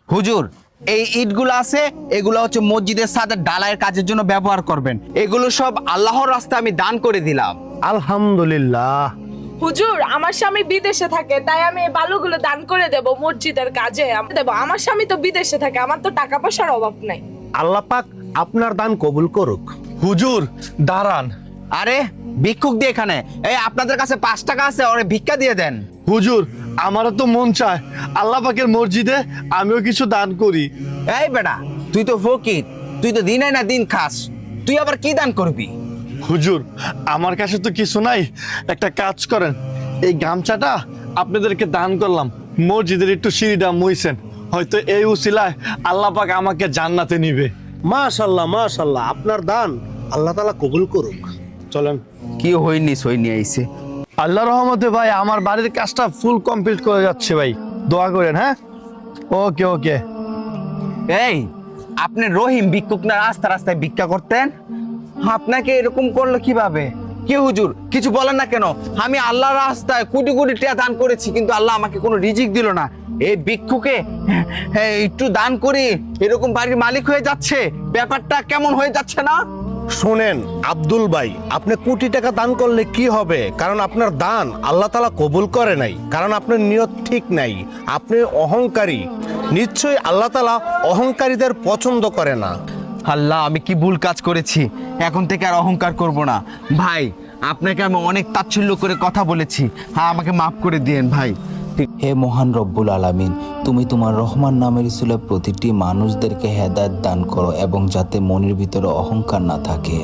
হুজুর, এই ইটগুলো আছে, এগুলো হচ্ছে মসজিদের ছাদের ঢালাইয়ের কাজের জন্য ব্যবহার করবেন। এগুলো সব আল্লাহর রাস্তায় আমি দান করে দিলাম। আলহামদুলিল্লাহ। হুজুর, আমার স্বামী বিদেশে থাকে, তাই আমি এই বালুগুলো দান করে দেব মসজিদের কাজে দেব। আমার স্বামী তো বিদেশে থাকে, আমার তো টাকা পয়সার অভাব নাই। আল্লাহ পাক আপনার দান কবুল করুক। হুজুর দাঁড়ান। আরে ভিক্ষুক দিয়ে এখানে, এই আপনাদের কাছে 5 টাকা আছে, ওরে ভিক্ষা দিয়ে দেন। হুজুর আমারও তো মন চায় আল্লাহ পাকের মসজিদে আমিও কিছু দান করি। এই বেটা, তুই তো ফকির, তুই তো দিনে না দিন খাস, তুই আবার কি দান করবি? হুজুর আমার কাছে তো কিছু নাই, একটা কাজ করেন, এই গামছাটা আপনাদেরকে দান করলাম, মসজিদের একটু সিঁড়িটা মুইছেন, হয়তো এই উসিলায় আল্লাহ পাক আমাকে জান্নাতে নিবে। মাশাআল্লাহ মাশাআল্লাহ, আপনার দান আল্লাহ তাআলা কবুল করুক। চলেন। কি হইনি সইনি আইছে। আল্লাহ রহমতে ভাই আমার বাড়ির কাজটা ফুল কমপ্লিট করে যাচ্ছে ভাই, দোয়া করেন। হ্যাঁ, ওকে ওকে। এই, আপনি রহিম ভিক্ষুক না রাস্তা রাস্তায় ভিক্ষা করতেন? আপনাকে এরকম করলো কিভাবে? কি হুজুর, কিছু বলেন না কেন? আমি আল্লাহর রাস্তায় কোটি কোটি টাকা দান করেছি, কিন্তু আল্লাহ আমাকে কোনো রিজিক দিল না। এই ভিক্ষুকে একটু দান করি এরকম বাড়ির মালিক হয়ে যাচ্ছে, ব্যাপারটা কেমন হয়ে যাচ্ছে না? শোনেন আব্দুল ভাই, আপনি কোটি টাকা দান করলে কি হবে? কারণ আপনার দান আল্লাহ তাআলা কবুল করে নাই, কারণ আপনার নিয়ত ঠিক নাই, আপনি অহংকারী। নিশ্চয়ই আল্লাহ তাআলা অহংকারীদের পছন্দ করে না। আল্লাহ, আমি কি ভুল কাজ করেছি? এখন থেকে আর অহংকার করব না। ভাই, আপনাকে আমি অনেক তাচ্ছিল্য করে কথা বলেছি, হ্যাঁ আমাকে মাফ করে দিয়েন ভাই। হে মহান রব্বুল আলামিন, তুমি তোমার রহমান নামের রসুলে প্রতিটি মানুষদেরকে হেদায়েত দান করো এবং যাতে মনের ভিতরে অহংকার না থাকে।